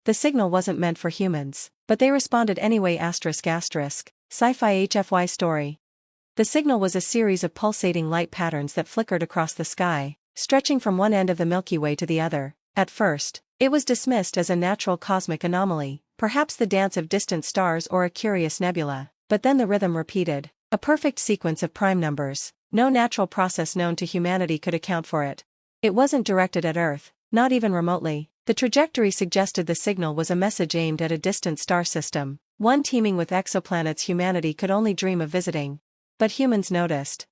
The signal wasn't meant for humans, but they responded anyway. Sci-Fi HFY story. The signal was a series of pulsating light patterns that flickered across the sky, stretching from one end of the Milky Way to the other. At first, it was dismissed as a natural cosmic anomaly, perhaps the dance of distant stars or a curious nebula, but then the rhythm repeated, a perfect sequence of prime numbers. No natural process known to humanity could account for it. It wasn't directed at Earth, not even remotely. The trajectory suggested the signal was a message aimed at a distant star system, one teeming with exoplanets humanity could only dream of visiting. But humans noticed.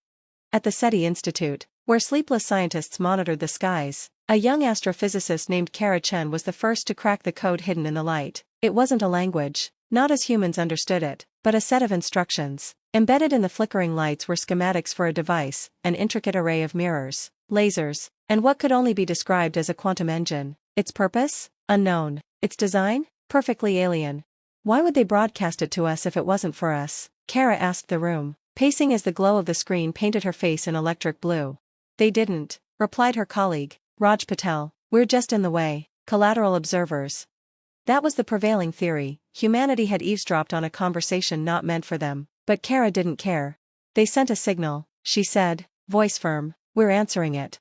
At the SETI Institute, where sleepless scientists monitored the skies, a young astrophysicist named Kara Chen was the first to crack the code hidden in the light. It wasn't a language, not as humans understood it, but a set of instructions. Embedded in the flickering lights were schematics for a device, an intricate array of mirrors, lasers, and what could only be described as a quantum engine. Its purpose? Unknown. Its design? Perfectly alien. Why would they broadcast it to us if it wasn't for us? Kara asked the room, pacing as the glow of the screen painted her face in electric blue. They didn't, replied her colleague, Raj Patel. We're just in the way, collateral observers. That was the prevailing theory. Humanity had eavesdropped on a conversation not meant for them. But Kara didn't care. They sent a signal, she said, voice firm, we're answering it.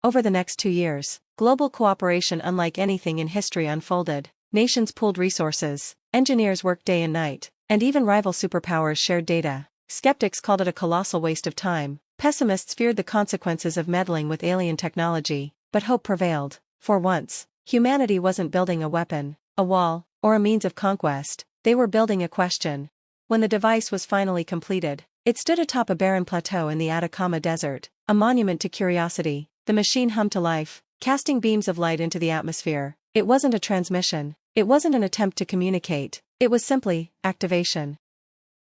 Over the next 2 years, global cooperation unlike anything in history unfolded. Nations pooled resources, engineers worked day and night, and even rival superpowers shared data. Skeptics called it a colossal waste of time. Pessimists feared the consequences of meddling with alien technology, but hope prevailed. For once, humanity wasn't building a weapon, a wall, or a means of conquest. They were building a question. When the device was finally completed, it stood atop a barren plateau in the Atacama Desert, a monument to curiosity. The machine hummed to life, casting beams of light into the atmosphere. It wasn't a transmission. It wasn't an attempt to communicate. It was simply activation.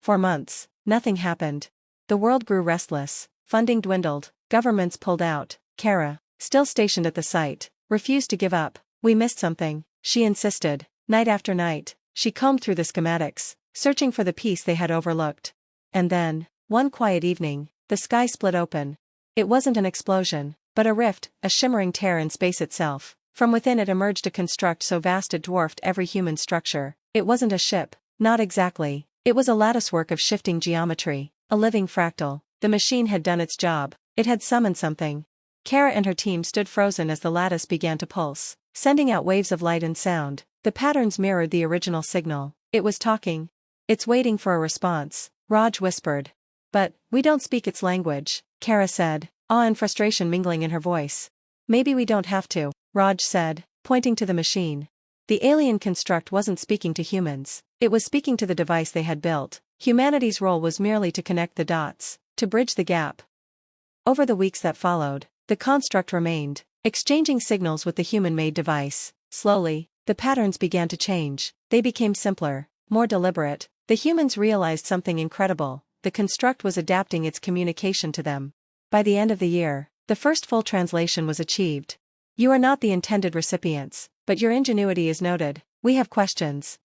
For months, nothing happened. The world grew restless, funding dwindled, governments pulled out. Kara, still stationed at the site, refused to give up. We missed something, she insisted. Night after night, she combed through the schematics, searching for the piece they had overlooked. And then, one quiet evening, the sky split open. It wasn't an explosion, but a rift, a shimmering tear in space itself. From within it emerged a construct so vast it dwarfed every human structure. It wasn't a ship, not exactly. It was a latticework of shifting geometry, a living fractal. The machine had done its job. It had summoned something. Kara and her team stood frozen as the lattice began to pulse, sending out waves of light and sound. The patterns mirrored the original signal. It was talking. It's waiting for a response, Raj whispered. But, we don't speak its language, Kara said, awe and frustration mingling in her voice. Maybe we don't have to, Raj said, pointing to the machine. The alien construct wasn't speaking to humans. It was speaking to the device they had built. Humanity's role was merely to connect the dots, to bridge the gap. Over the weeks that followed, the construct remained, exchanging signals with the human-made device. Slowly, the patterns began to change. They became simpler, more deliberate. The humans realized something incredible. The construct was adapting its communication to them. By the end of the year, the first full translation was achieved. You are not the intended recipients, but your ingenuity is noted. We have questions.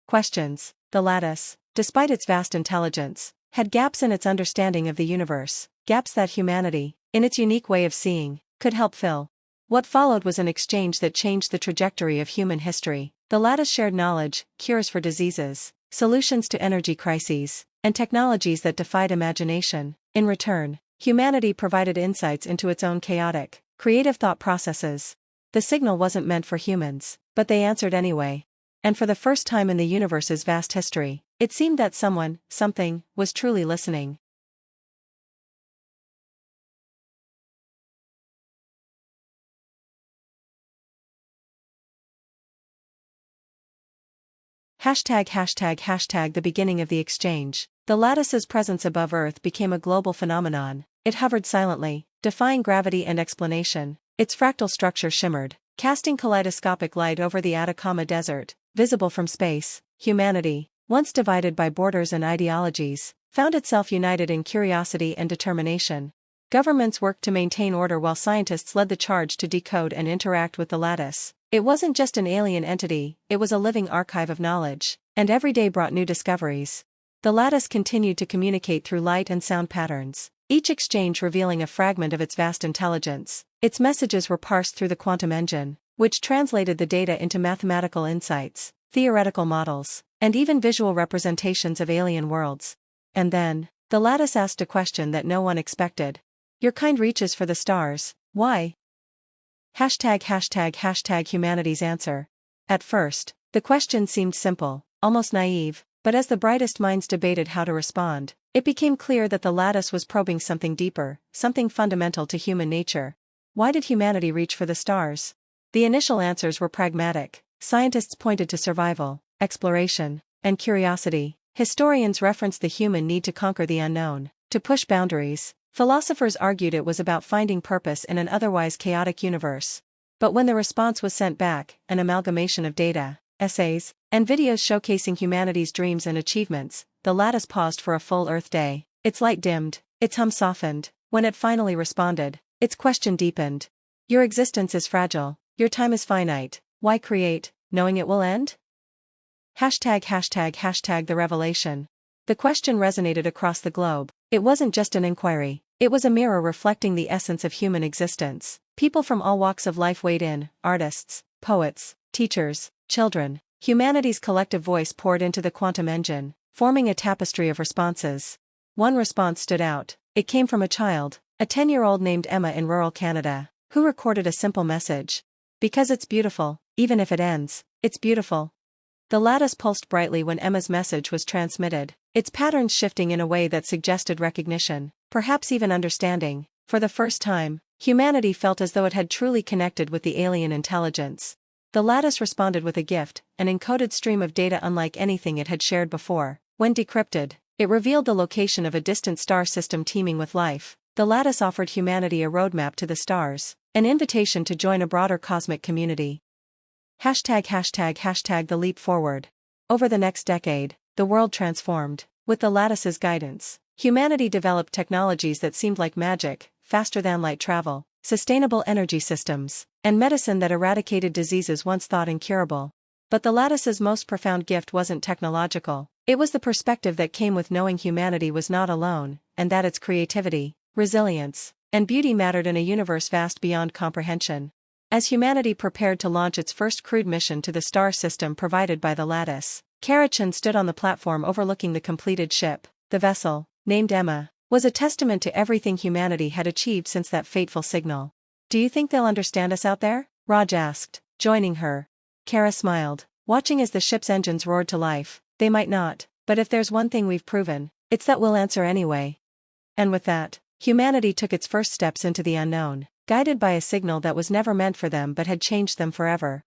Questions. The lattice, despite its vast intelligence, had gaps in its understanding of the universe, gaps that humanity, in its unique way of seeing, could help fill. What followed was an exchange that changed the trajectory of human history. The lattice shared knowledge, cures for diseases, solutions to energy crises, and technologies that defied imagination. In return, humanity provided insights into its own chaotic, creative thought processes. The signal wasn't meant for humans, but they answered anyway. And for the first time in the universe's vast history, it seemed that someone, something, was truly listening. The beginning of the exchange. The lattice's presence above Earth became a global phenomenon. It hovered silently, defying gravity and explanation. Its fractal structure shimmered, casting kaleidoscopic light over the Atacama Desert. Visible from space, humanity, once divided by borders and ideologies, found itself united in curiosity and determination. Governments worked to maintain order while scientists led the charge to decode and interact with the lattice. It wasn't just an alien entity, it was a living archive of knowledge, and every day brought new discoveries. The lattice continued to communicate through light and sound patterns, each exchange revealing a fragment of its vast intelligence. Its messages were parsed through the quantum engine, which translated the data into mathematical insights, theoretical models, and even visual representations of alien worlds. And then, the lattice asked a question that no one expected. Your kind reaches for the stars, why? #### humanity's answer. At first, the question seemed simple, almost naive, but as the brightest minds debated how to respond, it became clear that the lattice was probing something deeper, something fundamental to human nature. Why did humanity reach for the stars? The initial answers were pragmatic. Scientists pointed to survival, exploration, and curiosity. Historians referenced the human need to conquer the unknown, to push boundaries. Philosophers argued it was about finding purpose in an otherwise chaotic universe. But when the response was sent back, an amalgamation of data, essays, and videos showcasing humanity's dreams and achievements, the lattice paused for a full Earth day. Its light dimmed, its hum softened. When it finally responded, its question deepened. Your existence is fragile, your time is finite, why create, knowing it will end? #### the revelation. The question resonated across the globe. It wasn't just an inquiry, it was a mirror reflecting the essence of human existence. People from all walks of life weighed in, artists, poets, teachers, children. Humanity's collective voice poured into the quantum engine, forming a tapestry of responses. One response stood out. It came from a child, a 10-year-old named Emma in rural Canada, who recorded a simple message. Because it's beautiful, even if it ends, it's beautiful. The lattice pulsed brightly when Emma's message was transmitted, its patterns shifting in a way that suggested recognition, perhaps even understanding. For the first time, humanity felt as though it had truly connected with the alien intelligence. The lattice responded with a gift, an encoded stream of data unlike anything it had shared before. When decrypted, it revealed the location of a distant star system teeming with life. The lattice offered humanity a roadmap to the stars, an invitation to join a broader cosmic community. #### the leap forward. Over the next decade, the world transformed. With the lattice's guidance, humanity developed technologies that seemed like magic, faster than light travel, sustainable energy systems, and medicine that eradicated diseases once thought incurable. But the lattice's most profound gift wasn't technological. It was the perspective that came with knowing humanity was not alone, and that its creativity, resilience, and beauty mattered in a universe vast beyond comprehension. As humanity prepared to launch its first crewed mission to the star system provided by the lattice, Kara-chan stood on the platform overlooking the completed ship. The vessel, named Emma, was a testament to everything humanity had achieved since that fateful signal. "Do you think they'll understand us out there?" Raj asked, joining her. Kara smiled, watching as the ship's engines roared to life. "They might not, but if there's one thing we've proven, it's that we'll answer anyway." And with that, humanity took its first steps into the unknown, guided by a signal that was never meant for them but had changed them forever.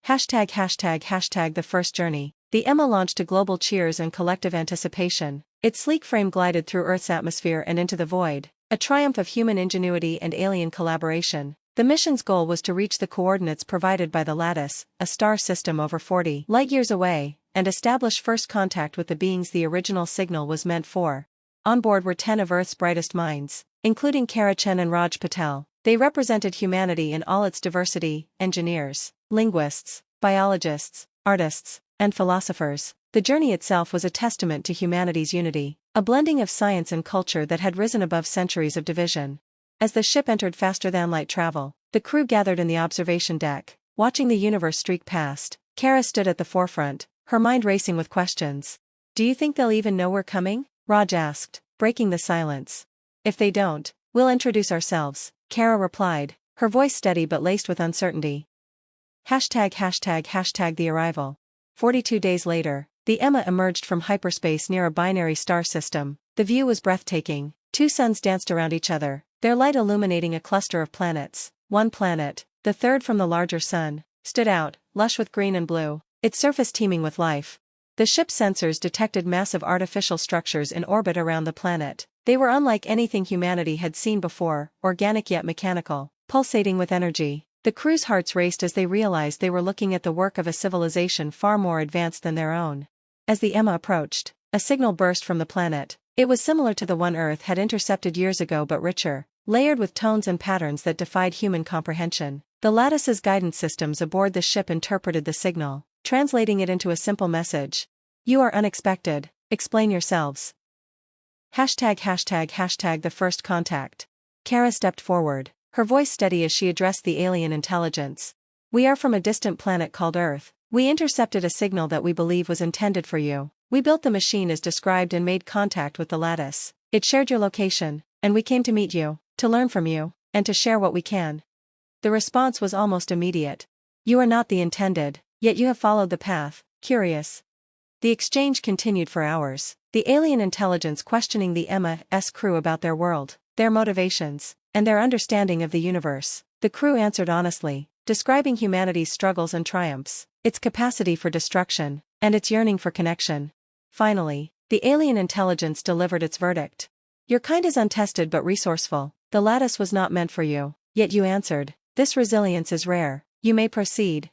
###the first journey. The Emma launched to global cheers and collective anticipation. Its sleek frame glided through Earth's atmosphere and into the void, a triumph of human ingenuity and alien collaboration. The mission's goal was to reach the coordinates provided by the lattice, a star system over 40 light-years away, and establish first contact with the beings the original signal was meant for. On board were 10 of Earth's brightest minds, including Kara-chan and Raj Patel. They represented humanity in all its diversity: engineers, linguists, biologists, artists, and philosophers. The journey itself was a testament to humanity's unity, a blending of science and culture that had risen above centuries of division. As the ship entered faster-than-light travel, the crew gathered in the observation deck, watching the universe streak past. Kara stood at the forefront, her mind racing with questions. "Do you think they'll even know we're coming?" Raj asked, breaking the silence. "If they don't, we'll introduce ourselves," Kara replied, her voice steady but laced with uncertainty. #### the arrival. 42 days later, the Emma emerged from hyperspace near a binary star system. The view was breathtaking. 2 suns danced around each other, their light illuminating a cluster of planets. One planet, the third from the larger sun, stood out, lush with green and blue, its surface teeming with life. The ship's sensors detected massive artificial structures in orbit around the planet. They were unlike anything humanity had seen before, organic yet mechanical, pulsating with energy. The crew's hearts raced as they realized they were looking at the work of a civilization far more advanced than their own. As the Emma approached, a signal burst from the planet. It was similar to the one Earth had intercepted years ago but richer, layered with tones and patterns that defied human comprehension. The lattice's guidance systems aboard the ship interpreted the signal, translating it into a simple message. You are unexpected, explain yourselves. ##### The first contact. Kara stepped forward, her voice steady as she addressed the alien intelligence. We are from a distant planet called Earth. We intercepted a signal that we believe was intended for you. We built the machine as described and made contact with the lattice. It shared your location, and we came to meet you, to learn from you, and to share what we can. The response was almost immediate. You are not the intended, yet you have followed the path, curious. The exchange continued for hours, the alien intelligence questioning the Emma's crew about their world, their motivations, and their understanding of the universe. The crew answered honestly, describing humanity's struggles and triumphs, its capacity for destruction, and its yearning for connection. Finally, the alien intelligence delivered its verdict. Your kind is untested but resourceful. The lattice was not meant for you, yet you answered. This resilience is rare. You may proceed.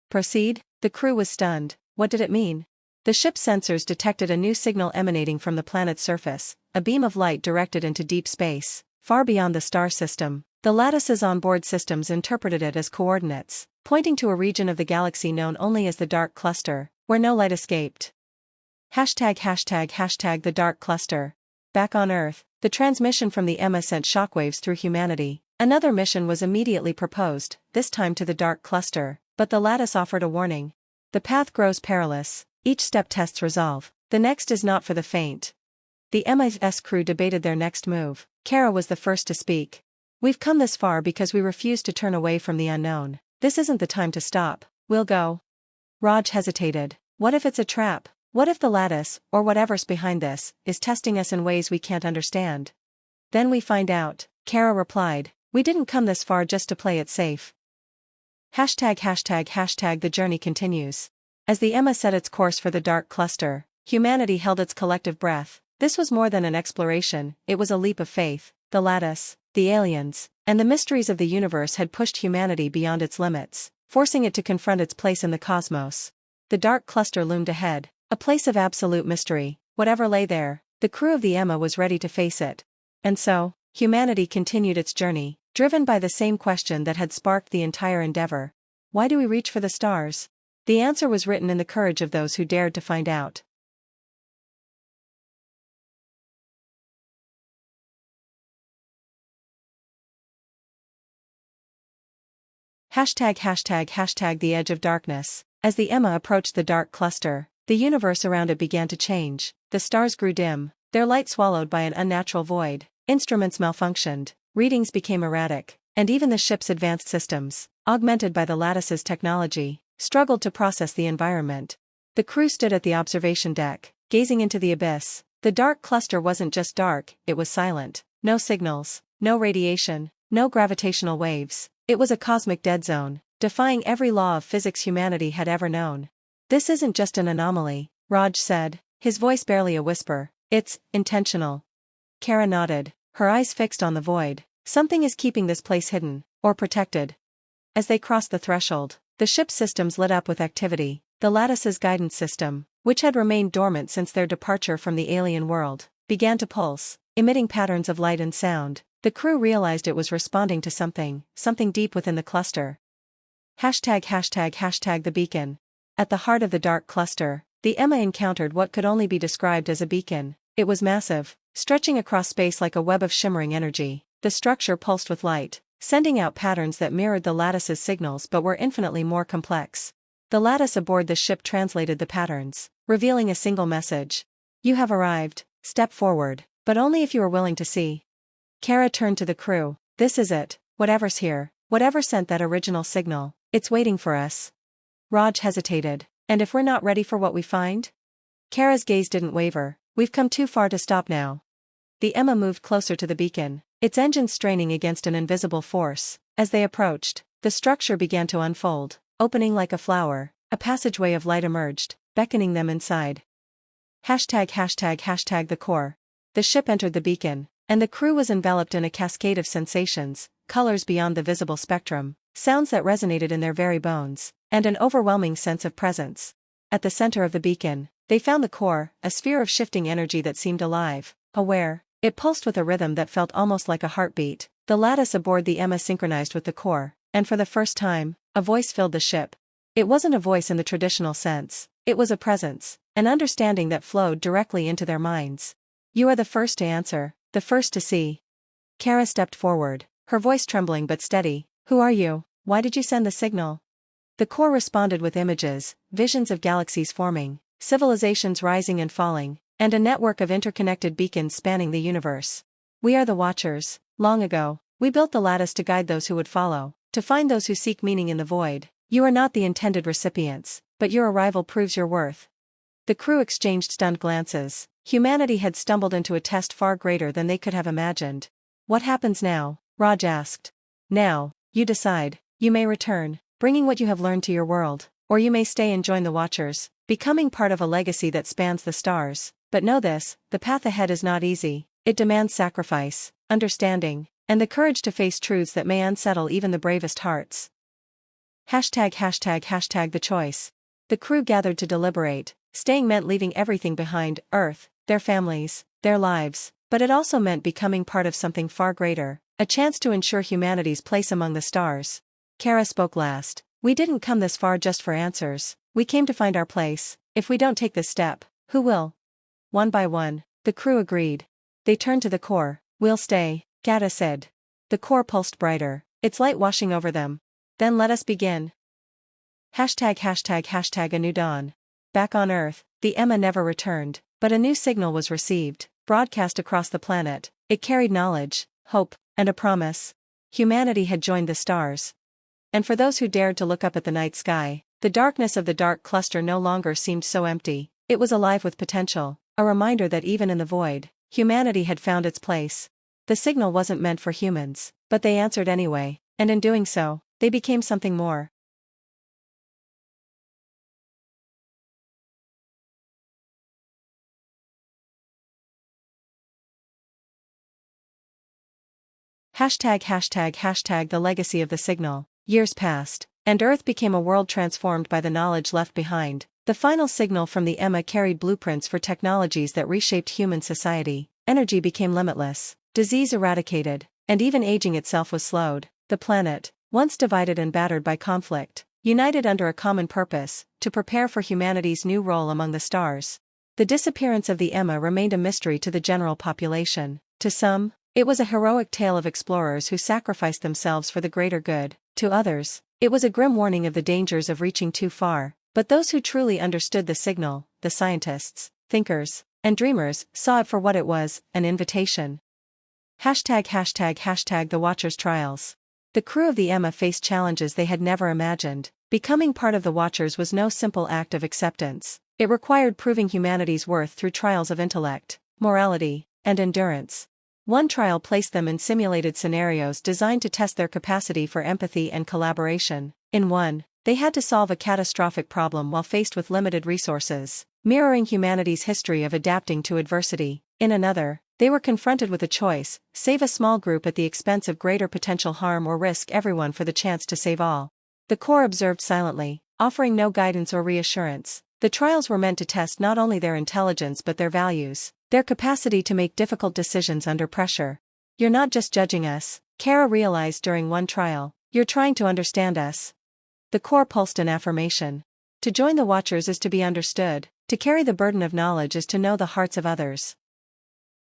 Proceed? The crew was stunned. What did it mean? The ship's sensors detected a new signal emanating from the planet's surface, a beam of light directed into deep space, far beyond the star system. The lattice's onboard systems interpreted it as coordinates, pointing to a region of the galaxy known only as the Dark Cluster, where no light escaped. ##### The Dark Cluster. Back on Earth, the transmission from the Emma sent shockwaves through humanity. Another mission was immediately proposed, this time to the Dark Cluster, but the lattice offered a warning. The path grows perilous. Each step tests resolve. The next is not for the faint. The Emma's crew debated their next move. Kara was the first to speak. We've come this far because we refuse to turn away from the unknown. This isn't the time to stop. We'll go. Raj hesitated. What if it's a trap? What if the lattice, or whatever's behind this, is testing us in ways we can't understand? Then we find out, Kara replied. We didn't come this far just to play it safe. ##### The journey continues. As the Emma set its course for the Dark Cluster, humanity held its collective breath. This was more than an exploration, it was a leap of faith. The lattice, the aliens, and the mysteries of the universe had pushed humanity beyond its limits, forcing it to confront its place in the cosmos. The Dark Cluster loomed ahead, a place of absolute mystery. Whatever lay there, the crew of the Emma was ready to face it. And so, humanity continued its journey, driven by the same question that had sparked the entire endeavor. Why do we reach for the stars? The answer was written in the courage of those who dared to find out. ####The Edge of Darkness. As the Emma approached the Dark Cluster, the universe around it began to change. The stars grew dim, their light swallowed by an unnatural void. Instruments malfunctioned, readings became erratic, and even the ship's advanced systems, augmented by the lattice's technology, struggled to process the environment. The crew stood at the observation deck, gazing into the abyss. The Dark Cluster wasn't just dark, it was silent. No signals, no radiation, no gravitational waves. It was a cosmic dead zone, defying every law of physics humanity had ever known. This isn't just an anomaly, Raj said, his voice barely a whisper. It's intentional. Kara nodded, her eyes fixed on the void. Something is keeping this place hidden, or protected. As they crossed the threshold, the ship's systems lit up with activity. The lattice's guidance system, which had remained dormant since their departure from the alien world, began to pulse, emitting patterns of light and sound. The crew realized it was responding to something deep within the cluster. #### The beacon. At the heart of the Dark Cluster, the Emma encountered what could only be described as a beacon. It was massive, stretching across space like a web of shimmering energy. The structure pulsed with light, sending out patterns that mirrored the lattice's signals but were infinitely more complex. The lattice aboard the ship translated the patterns, revealing a single message. You have arrived, step forward, but only if you are willing to see. Kara turned to the crew. This is it, whatever's here, whatever sent that original signal, it's waiting for us. Raj hesitated. And if we're not ready for what we find? Kara's gaze didn't waver. We've come too far to stop now. The Emma moved closer to the beacon, its engines straining against an invisible force. As they approached, the structure began to unfold, opening like a flower. A passageway of light emerged, beckoning them inside. #### The core. The ship entered the beacon, and the crew was enveloped in a cascade of sensations, colors beyond the visible spectrum, sounds that resonated in their very bones, and an overwhelming sense of presence. At the center of the beacon, they found the core, a sphere of shifting energy that seemed alive, aware. It pulsed with a rhythm that felt almost like a heartbeat. The lattice aboard the Emma synchronized with the core, and for the first time, a voice filled the ship. It wasn't a voice in the traditional sense, it was a presence, an understanding that flowed directly into their minds. You are the first to answer, the first to see. Kara stepped forward, her voice trembling but steady. Who are you? Why did you send the signal? The core responded with images, visions of galaxies forming, civilizations rising and falling, and a network of interconnected beacons spanning the universe. We are the Watchers. Long ago, we built the lattice to guide those who would follow, to find those who seek meaning in the void. You are not the intended recipients, but your arrival proves your worth. The crew exchanged stunned glances. Humanity had stumbled into a test far greater than they could have imagined. What happens now? Raj asked. Now, you decide. You may return, bringing what you have learned to your world, or you may stay and join the Watchers, becoming part of a legacy that spans the stars. But know this, the path ahead is not easy. It demands sacrifice, understanding, and the courage to face truths that may unsettle even the bravest hearts. ####the choice. The crew gathered to deliberate. Staying meant leaving everything behind, Earth, their families, their lives, but it also meant becoming part of something far greater, a chance to ensure humanity's place among the stars. Kara spoke last. We didn't come this far just for answers, we came to find our place. If we don't take this step, who will? One by one, the crew agreed. They turned to the core. We'll stay, Gata said. The core pulsed brighter, its light washing over them. Then let us begin. #### A new dawn. Back on Earth, the Emma never returned, but a new signal was received, broadcast across the planet. It carried knowledge, hope, and a promise. Humanity had joined the stars. And for those who dared to look up at the night sky, the darkness of the dark cluster no longer seemed so empty. It was alive with potential, a reminder that even in the void, humanity had found its place. The signal wasn't meant for humans, but they answered anyway, and in doing so, they became something more. ###The legacy of the signal. Years passed, and Earth became a world transformed by the knowledge left behind. The final signal from the Emma carried blueprints for technologies that reshaped human society. Energy became limitless, disease eradicated, and even aging itself was slowed. The planet, once divided and battered by conflict, united under a common purpose, to prepare for humanity's new role among the stars. The disappearance of the Emma remained a mystery to the general population. To some, it was a heroic tale of explorers who sacrificed themselves for the greater good. To others, it was a grim warning of the dangers of reaching too far. But those who truly understood the signal, the scientists, thinkers, and dreamers, saw it for what it was, an invitation. ###The Watchers' Trials. The crew of the Emma faced challenges they had never imagined. Becoming part of the Watchers was no simple act of acceptance. It required proving humanity's worth through trials of intellect, morality, and endurance. One trial placed them in simulated scenarios designed to test their capacity for empathy and collaboration. In one, they had to solve a catastrophic problem while faced with limited resources, mirroring humanity's history of adapting to adversity. In another, they were confronted with a choice: save a small group at the expense of greater potential harm or risk everyone for the chance to save all. The core observed silently, offering no guidance or reassurance. The trials were meant to test not only their intelligence but their values, their capacity to make difficult decisions under pressure. You're not just judging us, Kara realized during one trial, you're trying to understand us. The core pulsed in affirmation. To join the Watchers is to be understood, to carry the burden of knowledge is to know the hearts of others.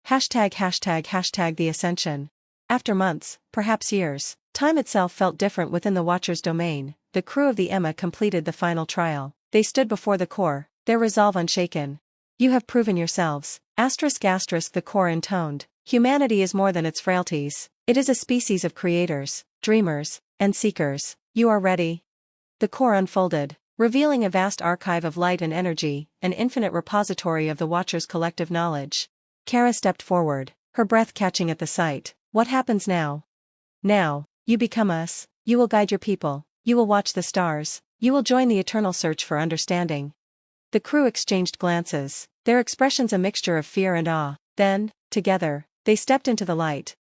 ###The Ascension. After months, perhaps years, time itself felt different within the Watchers' domain. The crew of the Emma completed the final trial. They stood before the core, their resolve unshaken. You have proven yourselves, ****, the core intoned. Humanity is more than its frailties. It is a species of creators, dreamers, and seekers. You are ready. The core unfolded, revealing a vast archive of light and energy, an infinite repository of the Watchers' collective knowledge. Kara stepped forward, her breath catching at the sight. What happens now? Now, you become us, you will guide your people, you will watch the stars, you will join the eternal search for understanding. The crew exchanged glances, their expressions a mixture of fear and awe. Then, together, they stepped into the light.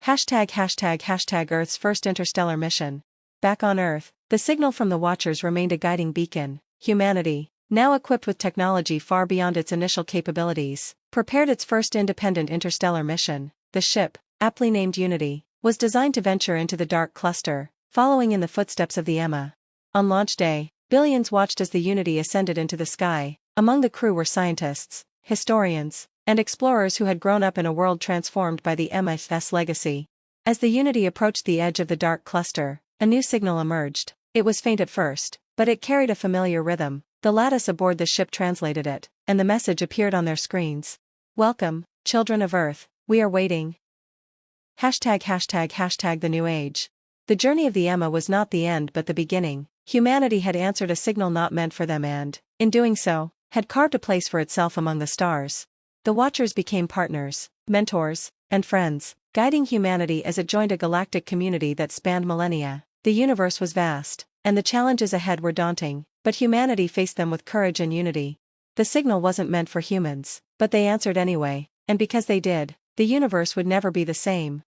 ###Earth's first interstellar mission. Back on Earth, the signal from the Watchers remained a guiding beacon. Humanity, now equipped with technology far beyond its initial capabilities, prepared its first independent interstellar mission. The ship, aptly named Unity, was designed to venture into the dark cluster, following in the footsteps of the Emma. On launch day, billions watched as the Unity ascended into the sky, Among the crew were scientists, historians, and explorers who had grown up in a world transformed by the MS's legacy. As the Unity approached the edge of the dark cluster, a new signal emerged. It was faint at first, but it carried a familiar rhythm. The lattice aboard the ship translated it, and the message appeared on their screens. Welcome, children of Earth, we are waiting. ##### the new age. The journey of the Emma was not the end but the beginning. Humanity had answered a signal not meant for them and, in doing so, had carved a place for itself among the stars. The Watchers became partners, mentors, and friends, guiding humanity as it joined a galactic community that spanned millennia. The universe was vast, and the challenges ahead were daunting, but humanity faced them with courage and unity. The signal wasn't meant for humans, but they answered anyway, and because they did, the universe would never be the same.